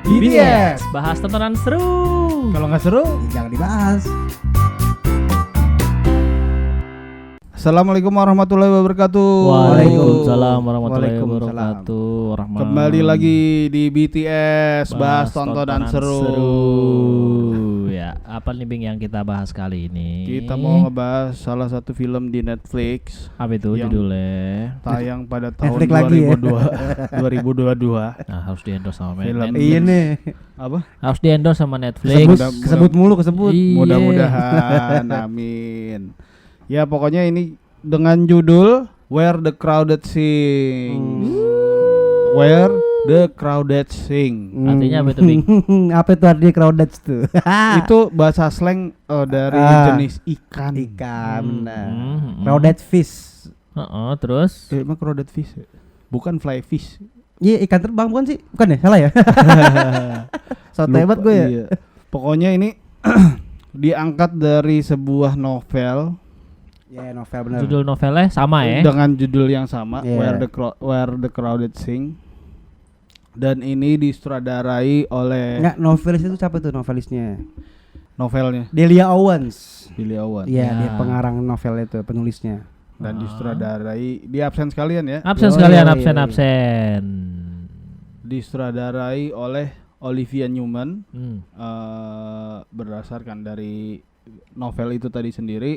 BTS. Bahas tontonan seru. Kalau nggak seru, jangan dibahas. Assalamualaikum warahmatullahi wabarakatuh. Waalaikumsalam warahmatullahi Waalaikumsalam. wabarakatuh. Kembali lagi di BTS bahas tontonan seru. Ya, apa nih Bing yang kita bahas kali ini? Kita mau ngebahas salah satu film di Netflix apa itu yang judulnya? tayang pada tahun Netflix lagi ya? 2022. Nah, harus di-endorse sama Film. Netflix. Iya nih. Apa? Harus di-endorse sama Netflix. Kesebut mulu. Iya. Mudah-mudahan, amin. Ya pokoknya ini dengan judul Where the Crowded Sing. Where the Crowded Sing. Artinya apa itu, Bing? Apa itu artinya crowded tuh? Itu bahasa slang dari jenis ikan. Nah. Crowded fish. Terus? Emang crowded fish ya? Bukan fly fish. Iya, ikan terbang bukan sih? Bukan ya? Salah ya? Soto hebat gue ya. Iya. Pokoknya ini diangkat dari sebuah novel. Ya, novel bener. Judul novelnya sama ya? Dengan judul yang sama, Yeah. Where the Crowded Sing. Dan ini disutradarai oleh Enggak, novelis itu siapa tuh novelisnya? novelnya Delia Owens. Billy Owen. Iya, Ya. dia pengarang novel itu, penulisnya. Dan disutradarai, di absen sekalian ya. Absen Oh, sekalian, iya, absen. Disutradarai oleh Olivia Newman. Hmm. Berdasarkan dari novel itu tadi sendiri.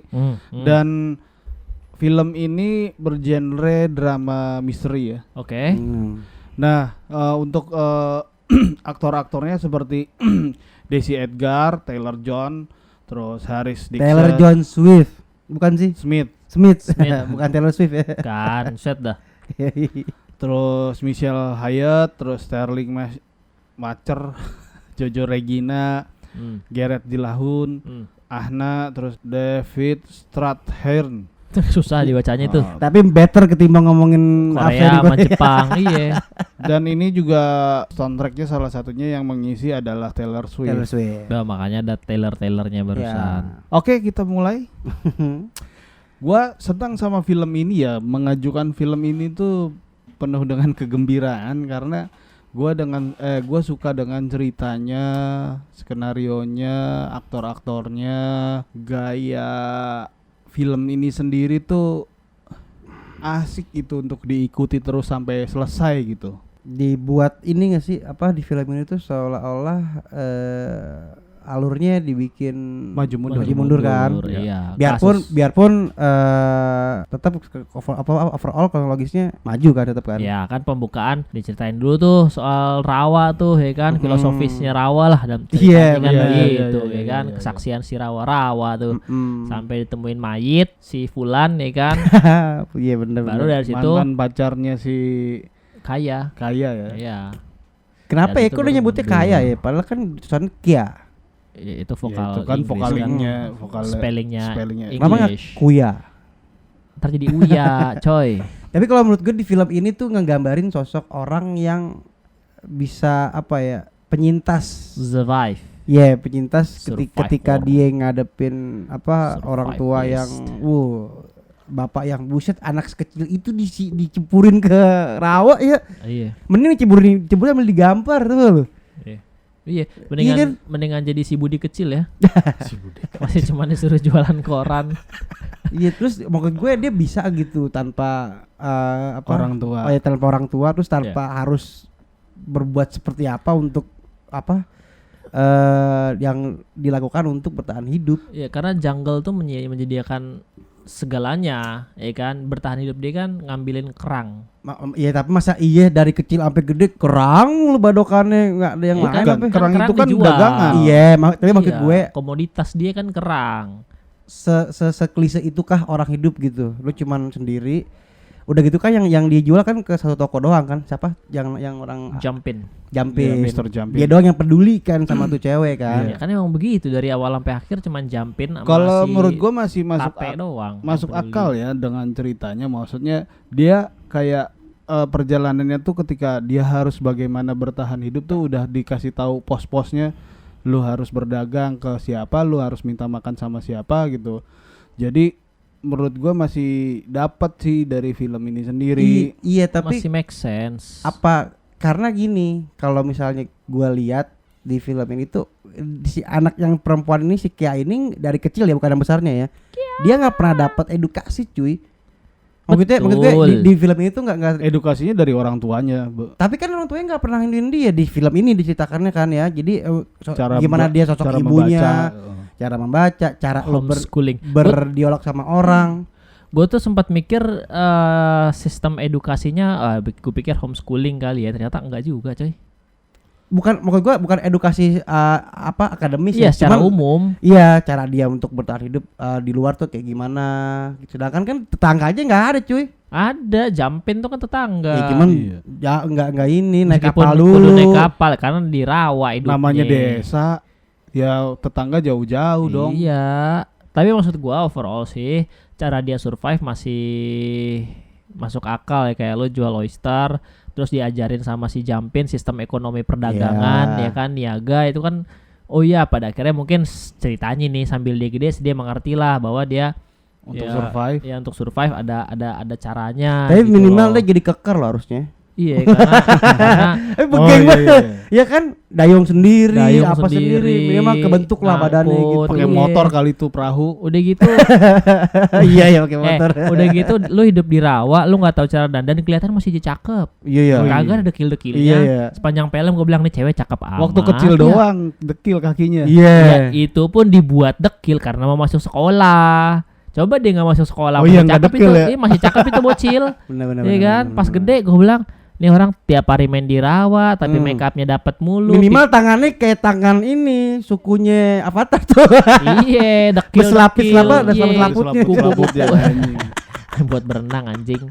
Dan Dan film ini bergenre drama misteri ya. oke. Nah, untuk aktor-aktornya seperti Daisy Edgar, Taylor John, terus Harris Dixon, Taylor John Swift. Bukan sih? Smith, Smith. Smith. Bukan Taylor Swift ya. Kan set dah. terus Michelle Hyatt, terus Sterling Macher, Jojo Regina, Gareth Dilahun, Ahna, terus David Strathairn. Susah dibacanya itu. Tapi better ketimbang ngomongin Korea sama Jepang, iya. Dan ini juga soundtracknya salah satunya yang mengisi adalah Taylor Swift. Taylor Swift. Udah, makanya ada Taylornya barusan. Oke, kita mulai. Gua senang sama film ini ya, mengajukan film ini tuh penuh dengan kegembiraan karena gua suka dengan ceritanya, skenarionya, aktor-aktornya, gaya film ini sendiri tuh asik itu untuk diikuti terus sampai selesai gitu. Dibuat ini nggak sih, apa di film ini tuh seolah-olah alurnya dibikin Maju mundur kan. Iya. Biarpun tetap overall kronologisnya maju kan, tetap kan. Ya kan pembukaan diceritain dulu tuh soal rawa tuh ya kan, filosofisnya rawa lah dalam Iya, ceritanya kan iya, gitu iya, ya kan, iya. kesaksian si rawa tuh sampai ditemuin mayit si Fulan ya kan. Iya bener. Baru dari situ Mantan pacarnya si kaya. ya. Iya. Kenapa Dari ya situ kok dia nyebutnya baru kaya ya? Padahal kan tulisannya Kia. Itu vokal Ya, itu kan Inggris vokalingnya, kan. vokal spellingnya Kenapa nggak English. Kuya? Ntar jadi uya coy. Tapi kalau menurut gue di film ini tuh ngegambarin sosok orang yang bisa apa ya, penyintas. Survive. Iya, penyintas Survivor. ketika dia ngadepin apa orang tua yang bapak yang buset anak sekecil itu dicempurin ke rawa ya. Iya. Mending dicempurin ambil digampar tuh. Iya, Iya kan? mendingan jadi si Budi kecil ya. Si Budi. Masih cuma disuruh jualan koran. Iya, terus maksud gue dia bisa gitu tanpa Orang tua. Oh ya, tanpa orang tua, terus tanpa harus berbuat seperti apa untuk apa yang dilakukan untuk bertahan hidup. Iya, karena jungle tuh menyediakan segalanya, ya kan. Bertahan hidup dia kan ngambilin kerang. Iya, tapi masa iya dari kecil sampai gede kerang lu badokannya nggak ada yang Iya lain kan, apa? kerang itu kan dijual. dagangan. Iya, tapi maksud Iya, gue komoditas dia kan kerang. seklise itukah orang hidup gitu. Lu cuman sendiri. Udah gitu kan yang dijual kan ke satu toko doang kan. Siapa? Yang orang Jumpin. Jumpin. Iya, Mr. Jumpin. Dia doang yang peduli kan sama tuh cewek kan. Ya kan emang begitu dari awal sampai akhir cuman Jumpin sama Kalau si menurut gua masih Tape doang. masuk yang peduli. akal ya dengan ceritanya. Maksudnya dia kayak perjalanannya tuh ketika dia harus bagaimana bertahan hidup tuh udah dikasih tahu pos-posnya. Lu harus berdagang ke siapa, lu harus minta makan sama siapa gitu. Jadi menurut gua masih dapat sih dari film ini sendiri. Iya, tapi masih make sense. apa karena gini, kalau misalnya gua lihat di film ini tuh si anak yang perempuan ini, si Kia ini dari kecil ya, bukan yang besarnya ya. Dia nggak pernah dapat edukasi, cuy. Maksudnya di film ini tuh nggak Edukasinya dari orang tuanya. tapi kan orang tuanya nggak pernah ngindin dia di film ini diceritakannya kan ya. Jadi gimana dia sosok cara ibunya, membaca, cara membaca, cara lo Homeschooling. berdialog sama orang. Gue tuh sempat mikir sistem edukasinya, gue pikir homeschooling kali ya, ternyata enggak juga coy. Bukan, maksud gua bukan edukasi akademis Iya, ya, secara cuman umum. iya cara dia untuk bertahan hidup di luar tuh kayak gimana. Sedangkan kan tetangga aja nggak ada, cuy. Ada, Jampin tuh kan tetangga. Ya, cuman Iya. ya nggak ini naik Meskipun kapal kudu dulu. naik kapal karena di rawa hidupnya. namanya desa, ya tetangga jauh-jauh dong. Iya. Tapi maksud gua overall sih cara dia survive masih masuk akal ya, kayak lo jual oyster terus diajarin sama si Jampin sistem ekonomi perdagangan ya kan, niaga itu kan. Oh iya, pada akhirnya mungkin ceritanya nih sambil dia gede dia mengerti lah bahwa dia Untuk ya, survive. ya untuk survive ada caranya. Tapi gitu minimal loh. dia jadi keker loh harusnya. Iya karena Begeng iya, banget. iya. Ya kan dayung sendiri, Dayung apa sendiri, sendiri, minimal kebentuk lah badannya gitu. ngangkut. Pakai Iya. motor kali itu perahu. udah gitu Iya ya pakai motor. udah gitu lu hidup di rawa, lu nggak tahu cara dandan, kelihatan masih cakep. Iya ya. Kagak ada dekil-dekilnya. Iya, iya. Sepanjang film gue bilang nih cewek cakep amat. Waktu kecil doang dekil kakinya. Iya. Ya, itu pun dibuat dekil karena mau masuk sekolah. Coba dia nggak masuk sekolah, Oh masih iya, nggak cakep dekil itu, ya? iya, masih cakep itu bocil. Benar-benar. Iya kan? Pas gede gue bilang, nih orang tiap hari main di rawa, tapi make upnya dapat mulu. Minimal tangannya kayak tangan ini sukunya Avatar tuh. Iya, dekil. Berselapis dekil. apa, ada Iya, selaput-selaputnya. Selaput-selaputnya, anjing. buat berenang anjing.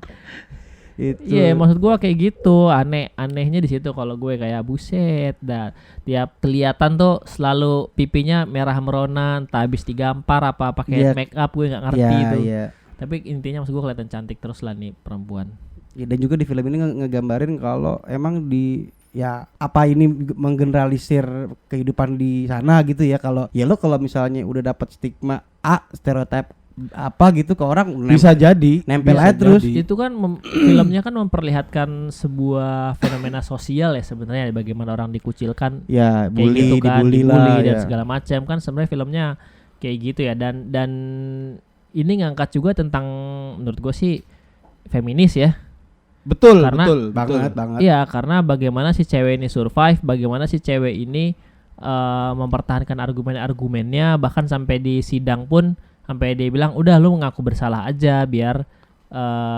Itu. Iya, maksud gua kayak gitu. Anehnya di situ kalau gue kayak buset dah. Tiap kelihatan tuh selalu pipinya merah merona, entah habis digampar apa pakai Iya. make up, gue nggak ngerti Iya, itu. iya. Tapi intinya maksud gua kelihatan cantik terus lah nih perempuan. Ya, dan juga di film ini ngegambarin kalau emang di ya apa ini menggeneralisir kehidupan di sana gitu ya. Kalau ya lo kalau misalnya udah dapat stigma stereotip apa gitu ke orang Bisa jadi. nempel bisa aja terus. jadi. Itu kan filmnya kan memperlihatkan sebuah fenomena sosial ya sebenarnya, bagaimana orang dikucilkan Ya kayak bully, gitu kan, dibully dibully lah dan ya. segala macam kan, sebenarnya filmnya kayak gitu ya. Dan ini ngangkat juga tentang menurut gue sih feminis ya. Betul, Karena- betul, Banget betul. banget. Iya, karena bagaimana si cewek ini survive, bagaimana si cewek ini mempertahankan argumen-argumennya, bahkan sampai di sidang pun sampai dia bilang udah lu ngaku bersalah aja biar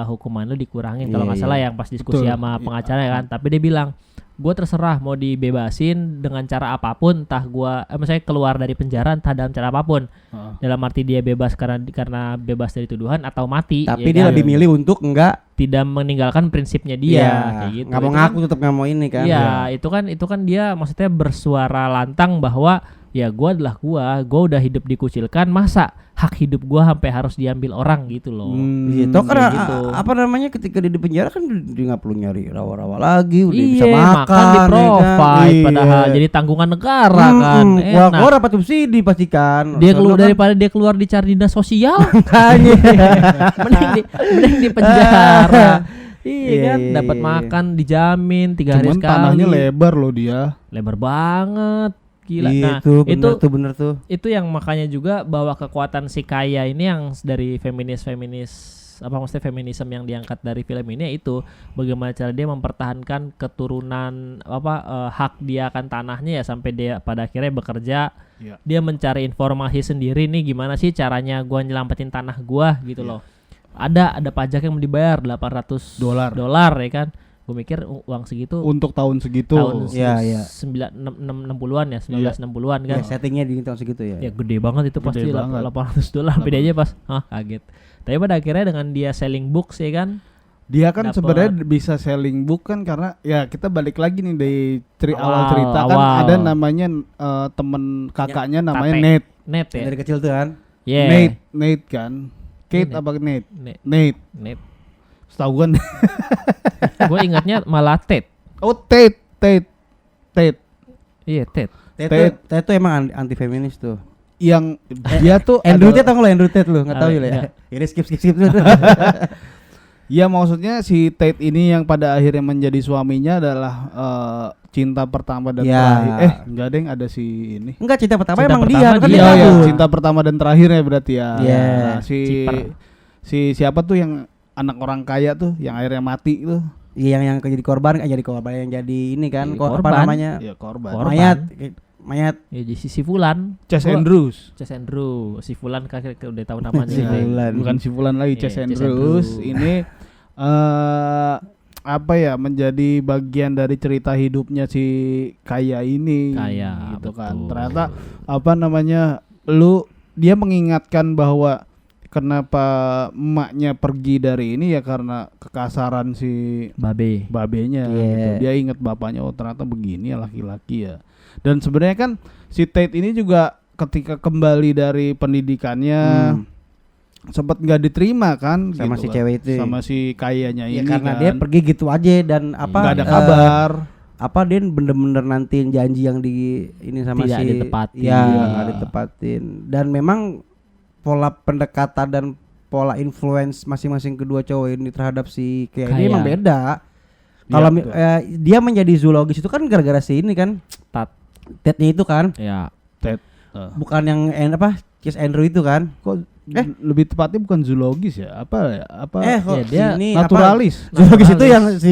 hukuman lu dikurangin kalau Iya, nggak salah, iya. yang pas diskusi Betul. sama Iya. pengacara ya kan. Tapi dia bilang gue terserah mau dibebasin dengan cara apapun, entah gua misalnya keluar dari penjara entah dalam cara apapun, Heeh. dalam arti dia bebas karena bebas dari tuduhan atau mati. Tapi ya dia kan? lebih milih untuk enggak Tidak meninggalkan prinsipnya dia kayak gitu. nggak mau Itu kan- ngaku, tetap nggak mau ini kan. Iya, itu kan dia maksudnya bersuara lantang bahwa ya gua adalah gua udah hidup dikucilkan, masa hak hidup gua sampai harus diambil orang gitu loh. Gitu karena kayak gitu. apa namanya ketika dia di penjara kan dia nggak perlu nyari rawa-rawa lagi, udah bisa Iya, makan, di ya kan? provide Iya. padahal jadi tanggungan negara kan. Wah, Enak. gua dapat subsidi pasti kan. Dia keluar Soalnya daripada dia keluar dicari dinas sosial, kan, mending di penjara. Iya Iya, kan, iya, dapat iya. makan dijamin 3 hari Cuman sekali. tanahnya lebar loh dia. Lebar banget. Gila. Nah, Itu bener tuh. itu yang makanya juga bahwa kekuatan si Kaya ini yang dari feminis apa maksudnya feminisme yang diangkat dari film ini, itu bagaimana cara dia mempertahankan keturunan hak dia akan tanahnya ya, sampai dia pada akhirnya bekerja. Iya. Dia mencari informasi sendiri nih gimana sih caranya gua nyelamatin tanah gua gitu loh. Ada pajak yang mau dibayar $800 ya kan. Gue mikir uang segitu Untuk tahun segitu. tahun Iya, iya. 1960-an ya, 1960-an kan. Ya, settingnya di tahun segitu ya. Ya gede banget itu, pasti Gede banget. $800. Beda aja pas kaget. Tapi pada akhirnya dengan dia selling books ya kan. Dia kan Dapet. sebenarnya bisa selling book kan karena ya kita balik lagi nih dari awal Awal, cerita kan awal. ada namanya temen kakaknya namanya kakek. Nate. Net Yang ya. dari kecil tuh kan. Yeah. Nate kan. Kate Nate. apa Nate? Net. Nate. Setahu gue. Gue ingatnya malah Ted. Oh Tate. Iya, Ted. Ted tuh emang anti feminis tuh. Yang dia tuh Andrew adalah- Tate tau nggak lo Andrew Tate lu? Nggak tahu Oh, ya. iya. Ini skip. Ya maksudnya si Tate ini yang pada akhirnya menjadi suaminya adalah cinta pertama dan Ya. terakhir. Enggak deng, ada si ini. Enggak, cinta pertama Cinta emang pertama dia kan dia. dia Iya, kabur. cinta pertama dan terakhirnya berarti ya. Iya. Nah, Ciper. si siapa tuh yang anak orang kaya tuh yang akhirnya mati tuh? Iya, yang jadi korban, yang jadi ini kan, Jadi apa korban. namanya? Ya korban. Korban. Mayat. Ya di si Fulan. Chess Gua- Andrews. Chess Andrew, si Fulan kakek udah tahu namanya. Si Fulan. Bukan si Fulan lagi, Iya, Chess Chess Andrews. Andrew. Ini apa ya, menjadi bagian dari cerita hidupnya si kaya ini. Kaya, gitu kan. betul. Ternyata apa namanya? Dia mengingatkan bahwa kenapa emaknya pergi dari ini ya karena kekasaran si Babe. babenya Iya. gitu. Dia ingat bapaknya, oh ternyata begini ya laki-laki ya. Dan sebenarnya kan si Tate ini juga ketika kembali dari pendidikannya sempat nggak diterima kan Sama gitu si kan. cewek itu. Sama si kayanya Ya ini karena kan. dia pergi gitu aja dan apa nggak ada eh, kabar. apa dia bener-bener nantiin janji yang di ini sama Tidak si ditepatin. ya Iya. nggak ditepatin dan memang pola pendekatan dan pola influence masing-masing kedua cowok ini terhadap si kayak ini Kaya. emang beda. Iya, Kalau betul. dia menjadi zoologis itu kan gara-gara si ini kan Tat. Ted-nya itu kan Ya. bukan yang apa Chris Andrew itu kan Kok lebih tepatnya bukan zoologis ya? Apa ya? Apa kok ya, dia ini naturalis. apa, zoologis itu Naturalis. yang si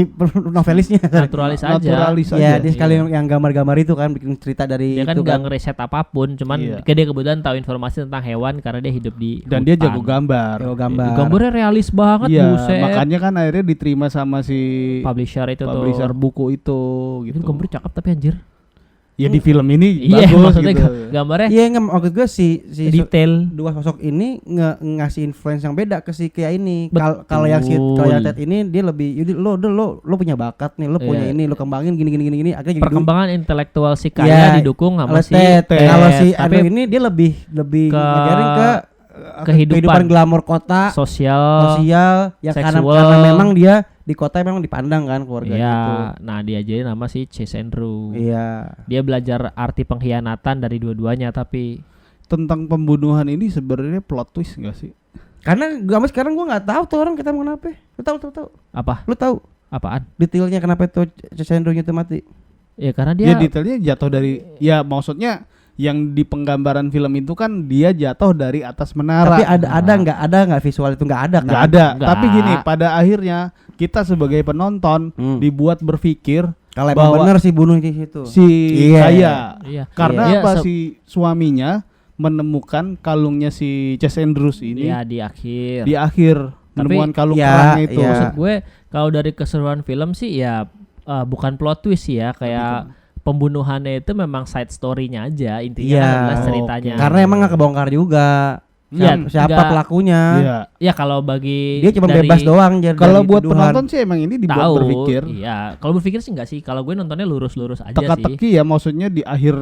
novelisnya Naturalis aja. Naturalis ya aja. dia sekali Iya. yang gambar-gambar itu kan bikin cerita dari Dia kan itu nggak kan ngeriset apapun, cuman Iya. dia kebetulan tahu informasi tentang hewan karena dia hidup di Dan dia hutan. jago gambar. Jago gambar. Gambarnya realis banget, Iya, buset. makanya kan akhirnya diterima sama si Publisher itu publisher tuh. buku itu Itu gitu. gambarnya cakep tapi anjir. Ya di film ini Iya, bagus maksudnya gitu. gambarnya iya nggak maksud gue si detail. dua sosok ini ngasih influence yang beda ke si kayak ini. Betul. Kalau yang Ted ini dia lebih yaudah lo punya bakat nih, lo punya Iya. ini, lo kembangin gini akhirnya jadi Perkembangan intelektual si Iya, kaya didukung sama oleh si Ted. Kalau si tapi Andrew ini dia lebih ke ngajarin ke kehidupan glamor kota, sosial. yang karena seksual. memang dia di kota memang dipandang kan keluarga Iya, gitu. nah diajarin sama si Chase Andrew. Iya. Dia belajar arti pengkhianatan dari dua-duanya tapi Tentang pembunuhan ini sebenarnya plot twist enggak sih? Karena sampai sekarang gua nggak tahu tuh orang ketemu kenapa. Lu tahu. apa? Lu tahu Apaan? detailnya kenapa tuh Cendronya itu mati? Ya karena Dia dia detailnya jatuh dari ya maksudnya yang di penggambaran film itu kan dia jatuh dari atas menara. Tapi ada nggak visual itu nggak ada kan? Nggak ada. Nggak. Tapi gini, pada akhirnya kita sebagai penonton dibuat berpikir Kalau emang bahwa bener sih bunuh di situ. si Iya. kaya. iya. Karena Iya, apa si suaminya menemukan kalungnya si Chase Andrews ini Iya di akhir. di akhir Tapi menemukan kalung ya, kerangnya itu. iya. Maksud gue kalau dari keseruan film sih ya bukan plot twist sih ya, kayak pembunuhannya itu memang side story-nya aja, intinya Iya. kan adalah ceritanya. Oke. Karena emang nggak kebongkar juga. Iya, Siapa nggak- pelakunya? Iya. Ya kalau bagi Dia cuma dari- bebas doang Kalau dari buat tuduhan. penonton sih emang ini dibuat tahu, berpikir. Iya, kalau berpikir sih enggak sih. Kalau gue nontonnya lurus-lurus aja sih. Teka-teki ya maksudnya di akhir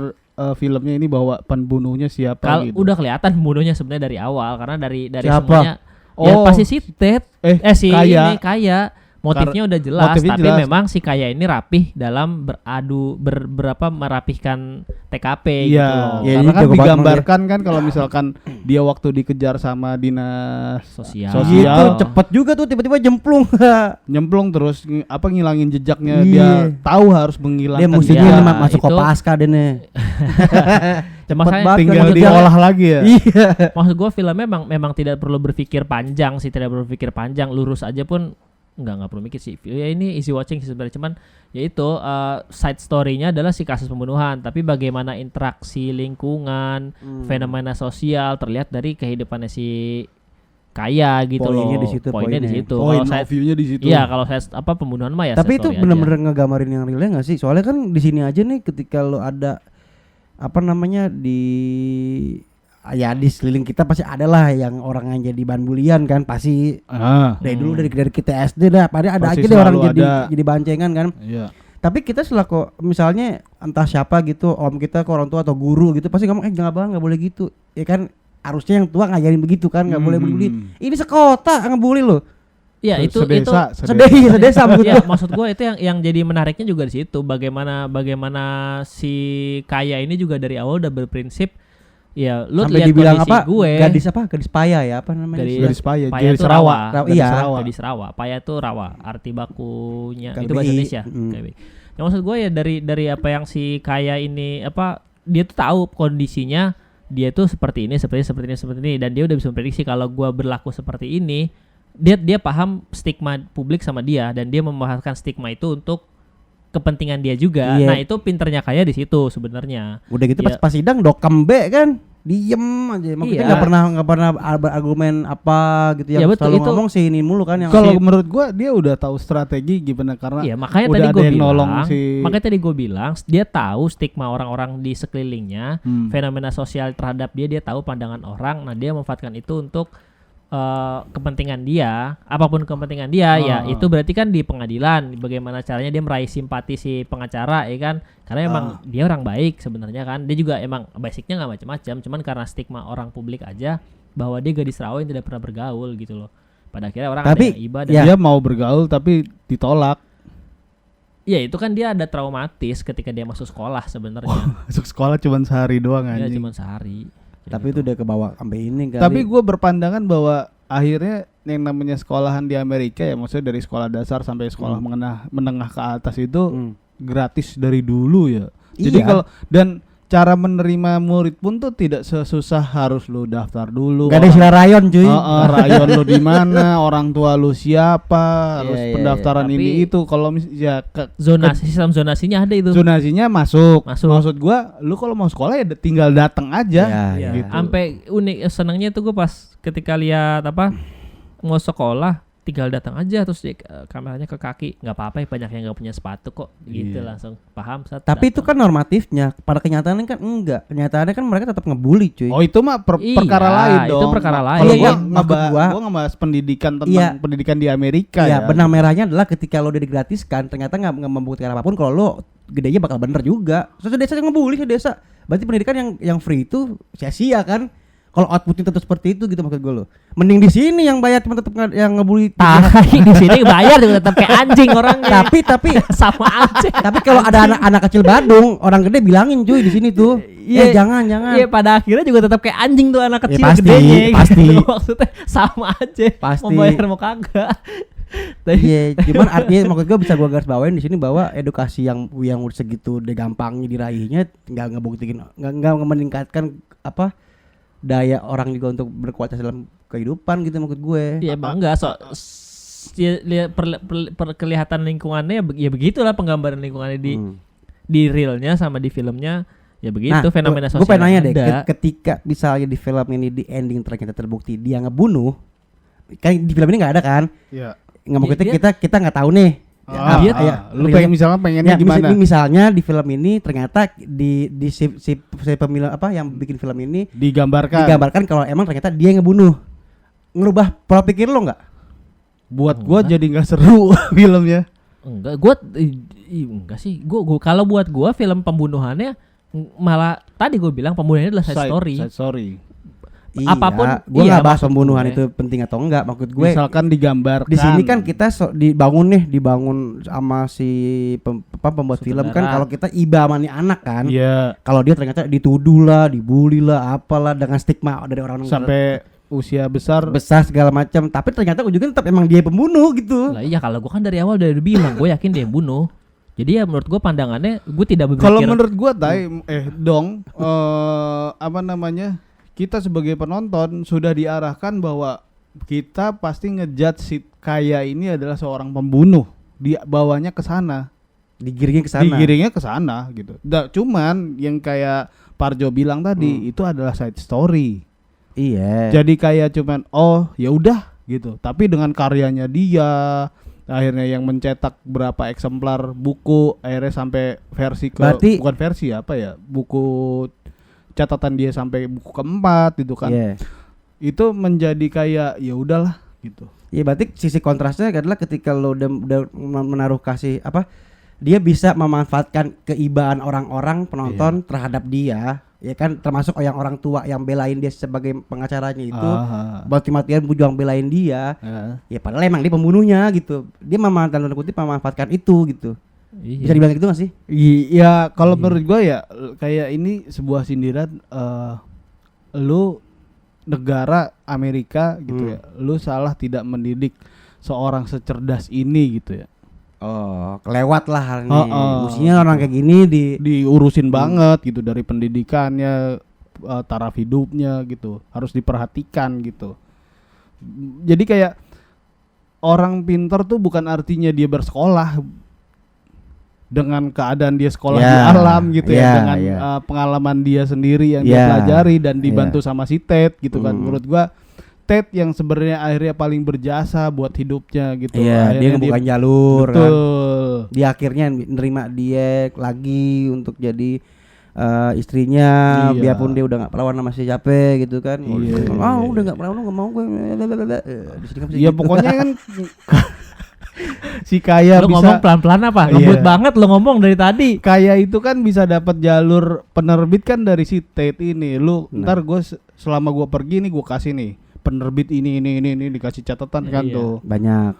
filmnya ini bahwa pembunuhnya siapa Kalau gitu. udah kelihatan pembunuhnya sebenarnya dari awal karena dari Siapa? semuanya ya Oh. pasti si Ted si Kaya. ini kaya. Motifnya udah jelas, motifnya tapi jelas. memang si kaya ini rapih dalam berapa merapihkan TKP gitu Iya, loh. Iya, karena ini kan jago banget digambarkan kan kalau misalkan dia waktu dikejar sama dinas Sosial. Sosial. Gitu cepet juga tuh tiba-tiba jemplung. nyemplung terus ngilangin jejaknya, Iya. dia tahu harus Dia menghilangkan mesti Iya, dia masuk itu- Kopaska deh nih. Makanya banget tinggal maksudnya. diolah lagi ya. Iya. maksud gue filmnya memang tidak perlu berpikir panjang sih, tidak perlu berpikir panjang, lurus aja pun nggak perlu mikir sih. Ya ini easy watching sih sebenarnya, cuman yaitu side story-nya adalah si kasus pembunuhan, tapi bagaimana interaksi lingkungan, fenomena sosial terlihat dari kehidupannya si kaya gitu Poinnya loh. di situ, Poinnya di poinnya. situ. Point Kalau of saya view-nya di situ. iya, kalau saya pembunuhan mah ya Tapi side itu story bener-bener ngegambarin yang realnya nggak sih? Soalnya kan di sini aja nih ketika lo ada apa namanya di sekeliling kita pasti ada lah yang orang yang jadi bahan bulian kan pasti dari dulu dari kita SD dah pada ada Pasti aja deh orang selalu ada. jadi bancengan kan. Iya. Tapi kita selaku misalnya entah siapa gitu om kita ke orang tua atau guru gitu pasti ngomong jangan bang nggak boleh gitu ya kan harusnya yang tua ngajarin begitu kan nggak boleh bully. Ini sekota ngebully lo. Iya, itu Sedesa. Sedesa maksud ya, gua. maksud gue itu yang jadi menariknya juga di situ, bagaimana si kaya ini juga dari awal udah berprinsip Ya, lu sampai lihat dibilang kondisi apa? gue. Gadis paya ya apa namanya? Gadis paya, Paya gadis tuh rawa. rawa. Iya. Gadis rawa. Paya tuh rawa. Arti bakunya itu KBI. bahasa Indonesia. KBI. Yang maksud gue ya dari apa yang si Kaya ini apa dia tuh tahu kondisinya dia tuh seperti ini dan dia udah bisa memprediksi kalau gua berlaku seperti ini, dia paham stigma publik sama dia dan dia memanfaatkan stigma itu untuk kepentingan dia juga. Iya. Nah, itu pinternya Kaya di situ sebenarnya. Udah gitu Ya. pas sidang dokam be kan, diem aja. Maksudnya Iya. nggak pernah berargumen apa gitu yang Ya, betul, selalu itu- ngomong sih ini mulu kan yang Kalau menurut gua dia udah tahu strategi gimana karena Iya, makanya udah tadi ada gue yang bilang, nolong makanya tadi gue bilang dia tahu stigma orang-orang di sekelilingnya, fenomena sosial terhadap dia tahu pandangan orang. Nah, dia memanfaatkan itu untuk kepentingan dia, apapun kepentingan dia, ya itu berarti kan di pengadilan bagaimana caranya dia meraih simpati si pengacara, ya kan? Karena emang dia orang baik sebenarnya kan, dia juga emang basicnya nggak macam-macam, cuman karena stigma orang publik aja bahwa dia gadis rawa yang tidak pernah bergaul gitu loh. Pada akhirnya orang Tapi, ada yang iba dan ya. dia mau bergaul tapi ditolak. ya itu kan dia ada traumatis ketika dia masuk sekolah sebenarnya. Masuk sekolah cuma sehari doang Ya anjing. cuma sehari. tapi itu udah kebawa sampai ini kali. Tapi gue berpandangan bahwa akhirnya yang namanya sekolahan di Amerika ya, maksudnya dari sekolah dasar sampai sekolah menengah ke atas itu gratis dari dulu ya. Jadi Iya. kalau dan cara menerima murid pun tuh tidak sesusah harus lu daftar dulu. Gak ada istilah rayon cuy. Rayon lu di mana, orang tua lu siapa, harus Iya, iya, pendaftaran iya. ini Tapi- itu. Kalau ya Sistem zonasinya ada itu. zonasinya masuk. Masuk. Maksud gua, lu kalau mau sekolah ya tinggal datang aja. Iya, Ya, gitu. sampai unik senangnya tuh gue pas ketika lihat apa mau sekolah tinggal datang aja terus kameranya ke kaki, nggak apa-apa ya, banyak yang nggak punya sepatu kok gitu, Iya. langsung paham saat Tapi itu datang. kan normatifnya. Pada kenyataannya kan enggak. Kenyataannya kan mereka tetap ngebully cuy. Oh itu mah Iya, perkara lain itu dong. perkara lain. Kalau Iya, gua maksud gua- ngebahas pendidikan tentang Iya. pendidikan di Amerika Iya, ya. benang merahnya adalah ketika lo udah digratiskan, ternyata nggak membuktikan apapun kalau lo gedenya bakal bener juga. Desa yang ngebully desa. Berarti pendidikan yang free itu sia-sia kan? Kalau outputnya tetap seperti itu gitu maksud gue lo. Mending di sini yang bayar cuma tetap yang ngebully. Tai di sini bayar juga tetap kayak anjing orangnya. tapi sama aja. tapi kalau ada anak kecil Badung, orang gede bilangin cuy di sini tuh. Iya, Jangan. Iya, pada akhirnya juga tetap kayak anjing tuh anak kecil pasti, gedenya, pasti. gitu. Maksudnya sama aja. Pasti. Mau bayar mau kagak. Tapi Iya, cuman artinya maksud gue bisa gue garis bawain di sini bahwa edukasi yang segitu udah gampangnya diraihnya nggak ngebuktiin nggak meningkatkan apa daya orang juga untuk berkualitas dalam kehidupan gitu maksud gue. ya emang enggak lihat kelihatan lingkungannya ya begitulah penggambaran lingkungannya di realnya sama di filmnya ya begitu, fenomena sosial. Gue pengen nanya deh, ada. ketika misalnya di film ini di ending ternyata terbukti dia ngebunuh, kan di film ini nggak ada kan? Iya. Nggak mau Dia- kita nggak tahu nih. Lu pengen misalnya pengennya Ya, gimana? misalnya di film ini ternyata di si pemilik apa yang bikin film ini digambarkan kalau emang ternyata dia yang ngebunuh. Ngerubah pola pikir lo nggak? Buat gua jadi nggak seru filmnya. Enggak, enggak sih. Gua kalau buat gua film pembunuhannya malah tadi gue bilang pembunuhannya adalah side story. Side story. Apapun, gue iya, nggak bahas maksud pembunuhan gue. itu penting atau enggak. Maksud gue Misalkan digambarkan. di sini kan kita dibangun sama si pembuat film kan Sutradara. kalau kita iba sama nih anak kan. Iya. Kalau dia ternyata dituduh lah, dibully lah, apalah dengan stigma dari orang Sampai usia besar. besar segala macam. Tapi ternyata ujungnya tetap emang dia pembunuh gitu. Lah iya, kalau gue kan dari awal udah bilang gue yakin dia yang bunuh. Jadi ya menurut gue pandangannya gue tidak berpikir. Kalau menurut gua apa namanya? Kita sebagai penonton sudah diarahkan bahwa kita pasti ngejudge si Kaya ini adalah seorang pembunuh. Dibawanya ke sana. Digiringnya ke sana. Digiringnya ke sana gitu. Cuman yang kayak Parjo bilang tadi itu adalah side story. Iya. Jadi kayak cuman ya udah gitu. Tapi dengan karyanya dia akhirnya yang mencetak berapa eksemplar buku akhirnya sampai versi Berarti- bukan versi apa ya, buku catatan dia sampai buku keempat gitu kan. Iya. Itu menjadi kayak ya udahlah gitu. Iya, berarti sisi kontrasnya adalah ketika lo udah menaruh kasih apa, dia bisa memanfaatkan keibaan orang-orang penonton terhadap dia, ya kan, termasuk yang orang tua yang belain dia sebagai pengacaranya itu, mati-matian berjuang belain dia, ya padahal emang dia pembunuhnya gitu, dia memanfaatkan itu gitu. Iya. Bisa dibilang gitu gak sih? Iya, kalau menurut gua ya kayak ini sebuah sindiran lu negara Amerika gitu ya, lu salah tidak mendidik seorang secerdas ini gitu ya. Oh, kelewat lah hal ini. Oh. Mestinya orang kayak gini Diurusin banget gitu, dari pendidikannya, taraf hidupnya gitu, harus diperhatikan gitu. Jadi kayak orang pintar tuh bukan artinya dia bersekolah dengan keadaan dia sekolah di alam gitu dengan pengalaman dia sendiri yang dia pelajari dan dibantu sama si Ted gitu kan. Menurut gua Ted yang sebenarnya akhirnya paling berjasa buat hidupnya gitu. Iya, dia ngebuka jalur kan. Dia akhirnya nerima dia lagi untuk jadi istrinya, biarpun dia udah nggak perawan sama si Jape gitu kan. Udah nggak perawan, nggak mau gue. Iya pokoknya kan si Kaya lu bisa ngomong pelan-pelan apa? Ngebut banget lu ngomong dari tadi. Kaya itu kan bisa dapat jalur penerbit kan dari si Ted ini. Lu ntar gue selama gue pergi nih gue kasih nih penerbit ini dikasih catatan kan tuh banyak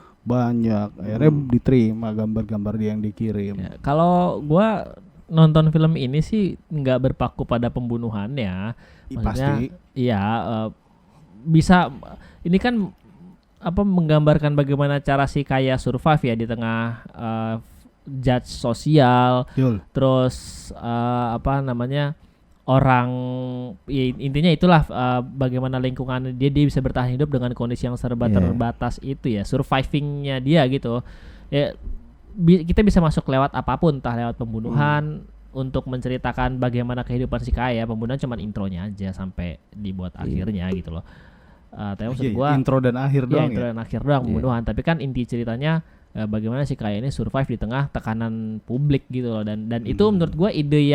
akhirnya diterima gambar-gambar dia yang dikirim. Ya, kalau gua nonton film ini sih nggak berpaku pada pembunuhannya, Pasti iya, bisa ini kan menggambarkan bagaimana cara si Kaya survive ya di tengah judge sosial. Yul. Terus orang ya, intinya itulah bagaimana lingkungan dia bisa bertahan hidup dengan kondisi yang serba terbatas itu ya, survivingnya dia gitu ya. Kita bisa masuk lewat apapun, entah lewat pembunuhan untuk menceritakan bagaimana kehidupan si Kaya. Pembunuhan cuma intronya aja sampai dibuat akhirnya gitu loh. Tapi maksud gua intro dan akhir doang intro dan akhir doang pembunuhan, tapi kan inti ceritanya bagaimana si Kaya ini survive di tengah tekanan publik gitu loh, dan itu menurut gue ide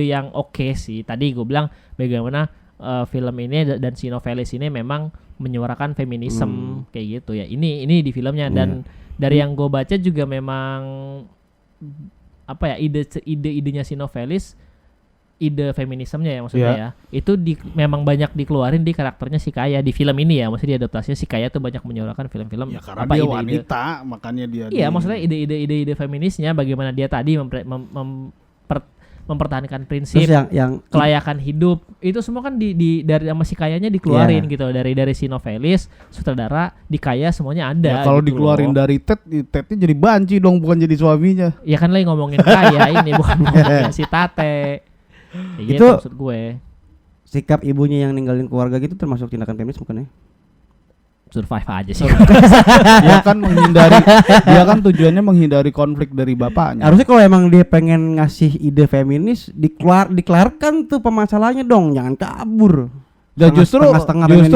yang oke sih. Tadi gue bilang bagaimana film ini dan si novelis ini memang menyuarakan feminisme kayak gitu ya. Ini di filmnya dan dari yang gue baca juga memang idenya si novelis, ide feminismenya ya maksudnya ya, itu memang banyak dikeluarin di karakternya si Kaya di film ini ya. Maksudnya diadaptasinya si Kaya tuh banyak menyuarakan film-film ya, karena dia wanita makanya dia maksudnya ide feminisnya, bagaimana dia tadi mempertahankan prinsip yang kelayakan hidup itu semua kan dari sama si Kayanya dikeluarin gitu, dari si novelis, sutradara, di Kaya semuanya ada. Kalau gitu dikeluarin dari Tednya jadi banci dong, bukan jadi suaminya. Ya kan lagi ngomongin Kaya ini bukan ngomongin si Tate. Ya itu maksud gue. Sikap ibunya yang ninggalin keluarga gitu termasuk tindakan feminis bukan ya? Survive aja sih. Dia kan tujuannya menghindari konflik dari bapaknya. Harusnya kalau emang dia pengen ngasih ide feminis, dikelarkan tuh permasalahannya dong, jangan kabur. Dan justru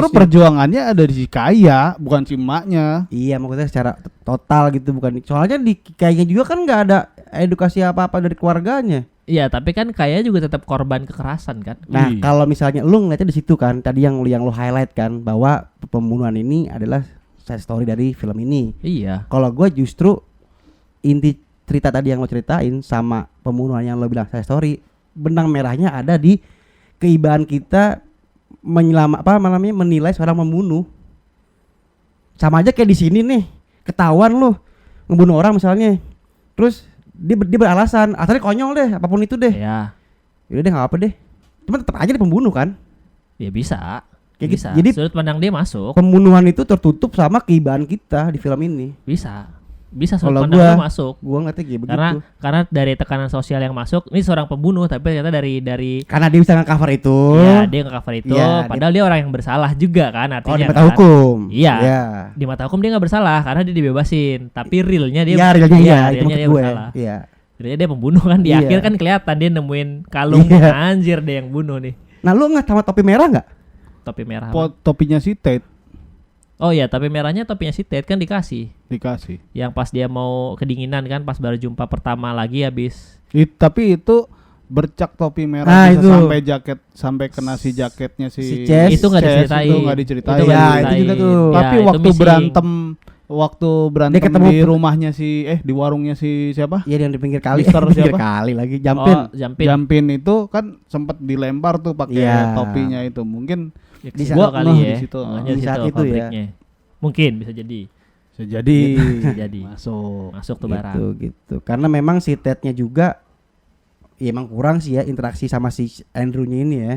perjuangannya ada di si Kaya, bukan si emaknya. Iya, maksudnya secara total gitu, bukan. Soalnya di Kayanya juga kan nggak ada edukasi apa-apa dari keluarganya. Iya, tapi kan Kaya juga tetap korban kekerasan kan. Nah, kalau misalnya lu ngeliatnya di situ kan, tadi yang lu highlight kan, bahwa pembunuhan ini adalah side story dari film ini. Iya. Kalau gue justru inti cerita tadi yang lo ceritain sama pembunuhan yang lo bilang side story, benang merahnya ada di keibaan kita menilai seorang pembunuh. Sama aja kayak di sini nih, ketahuan lu ngebunuh orang misalnya, terus dia beralasan, asalnya konyol deh, apapun itu deh. Iya. Yaudah deh, nggak apa deh. Cuma tetap aja dia pembunuh kan? Ya bisa. Kayak bisa. Gitu. Jadi sudut pandang dia masuk. Pembunuhan itu tertutup sama keibaan kita di film ini. Bisa sudut pandang lu masuk. Gua ngeliatnya kayak begitu. Karena dari tekanan sosial yang masuk, ini seorang pembunuh tapi ternyata dari karena dia bisa nge-cover itu. Iya, dia nge-cover itu. Ya, padahal dia orang yang bersalah juga kan artinya. Di mata hukum. Iya. Di mata hukum dia nggak bersalah karena dia dibebasin. Tapi realnya dia realnya dia bersalah. Iya. Realnya dia pembunuh kan. Di akhir kan kelihatan dia nemuin kalung anjir dia yang bunuh nih. Nah, lu nggak sama topi merah nggak? Topi merah. Topinya si Ted. Oh iya, tapi merahnya topinya si Ted kan dikasih. Yang pas dia mau kedinginan kan, pas baru jumpa pertama lagi habis. Tapi itu bercak topi merah bisa sampai kena si jaketnya si Chess. Itu nggak diceritain. Itu juga tuh. Tapi waktu berantem di rumahnya di warungnya si siapa? Iya, yang di pinggir kali. Siapa? Kali lagi Jampin itu kan sempat dilempar tuh pakai topinya itu. Mungkin di situ kali ya. Di saat itu ya. Mungkin bisa jadi masuk tuh barang. Gitu. Karena memang si Ted-nya juga ya emang kurang sih ya interaksi sama si Andrew-nya ini ya.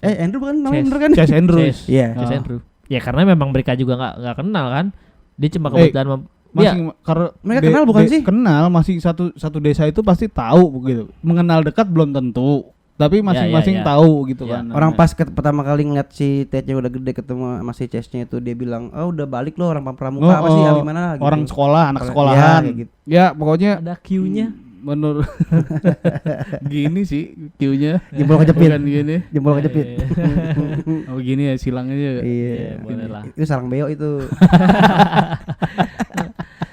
Andrew bukan namanya Chase. bener kan? Chase Andrews. Iya. Chase Ah. Andrew. Ya karena memang mereka juga nggak kenal kan. Dia cuma kebetulan Masih karena Mereka kenal bukan sih? Kenal, masih satu desa itu pasti tahu gitu. Mengenal dekat belum tentu, tapi masing-masing ya. tahu gitu Ya. kan. Orang pas pertama kali ngeliat si Tednya udah gede ketemu sama si Chase-nya itu dia bilang, "Oh, udah balik lo orang pramuka apa sih? Gimana?" gitu. Orang sekolah, anak Ya, sekolahan. kayak gitu. Ya, pokoknya ada Q-nya. menurut gini sih Q-nya. Jempol kejepit. Bukan gini. Jempol kejepit. Oh gini ya silangnya juga. Iya. boleh lah. Itu sarang beo itu.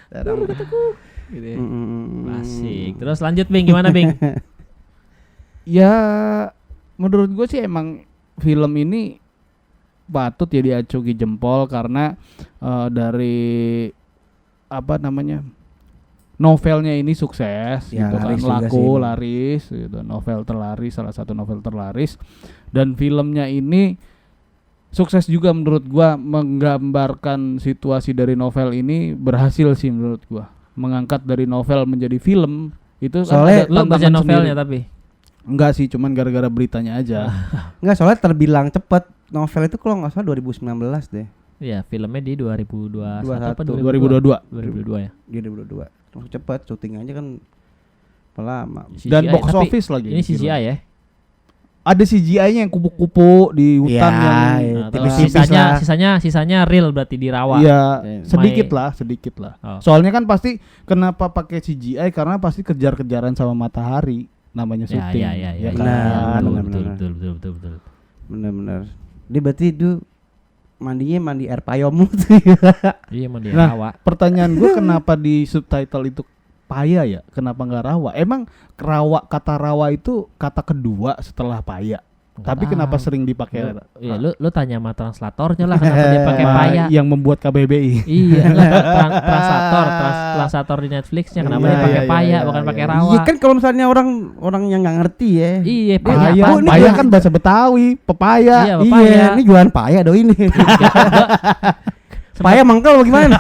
Sarang. Gitu ya. Mm. Asik. Terus lanjut Bing, gimana Bing? Ya menurut gue sih emang film ini patut ya diacungi jempol karena dari apa namanya novelnya ini sukses Ya, gitu kan, laris juga laku sih emang. laris gitu, novel terlaris, salah satu novel terlaris, dan filmnya ini sukses juga menurut gua menggambarkan situasi dari novel ini, berhasil sih menurut gua mengangkat dari novel menjadi film itu. Soalnya kan Lo baca tantangan novelnya sendiri. tapi Enggak sih, cuman gara-gara beritanya aja. Enggak, soalnya terbilang cepet. Novel itu kalau nggak salah 2019 deh. Iya, filmnya di 2021 apa 2022 2022 ya. Dia 2022. Langsung cepet, syuting aja kan lama. dan CGI, box tapi office lagi. Ini CGI ya. Ada CGI-nya yang kupu-kupu di hutan Iya, yang iya. Nah, tipis-tipis sisanya real berarti di rawa. iya Iya. sedikit lah. Oh. Soalnya kan pasti kenapa pakai CGI karena pasti kejar-kejaran sama matahari namanya Ya, syuting. ya, kan? Nah, betul. Bener-bener. Dia berarti itu mandinya mandi air payom tuh. Iya, emang di Nah, rawa. pertanyaan gue kenapa di subtitle itu paya ya? Kenapa nggak rawa? Emang kata rawa itu kata kedua setelah paya. Nggak Tapi tahu. kenapa sering dipakai? Iya, lu tanya sama translatornya lah kenapa dia pakai sama paya. yang membuat KBBI? Iya, translator di Netflixnya kenapa Iya, dia pakai iya, paya iya, bukan iya. pakai rawa. Iya kan kalau misalnya orang yang nggak ngerti ya. Iya, Paya, paya. ini paya gua- kan bahasa Betawi, pepaya. Iya, Iya, pepaya. ini jualan paya doi ini. Paya mangkal bagaimana?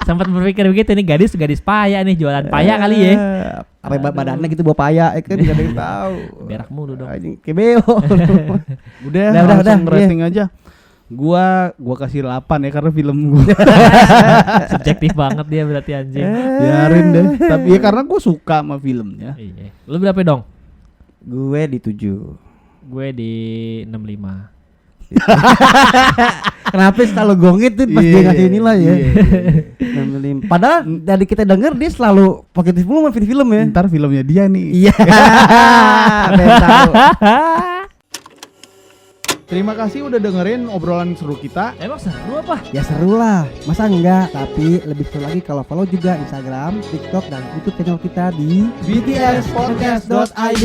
Sempat berpikir begitu nih gadis paya nih jualan paya kali ya. Apa badannya gitu bawa paya kan enggak ada yang tahu. Berak mulu dong. Anjing kebeo. Udah, Udah, langsung iya. rating aja. Gua kasih 8 ya karena film gua. Subjektif banget dia berarti anjing. Biarin deh. Tapi ya karena gua suka sama filmnya. Iya. Lu berapa dong? Gue di 7. Gue di 65. Kenapa selalu gongit tuh pas Iya, dia ngasih nilai ya? iya, 65. Padahal dari kita denger dia selalu positif mulu sama film ya. Ntar filmnya dia nih. Iya. Pengen tahu. Terima kasih udah dengerin obrolan seru kita. Emang seru apa? Ya seru lah, masa enggak? Tapi lebih seru lagi kalau follow juga Instagram, TikTok, dan YouTube channel kita di btspodcast.id.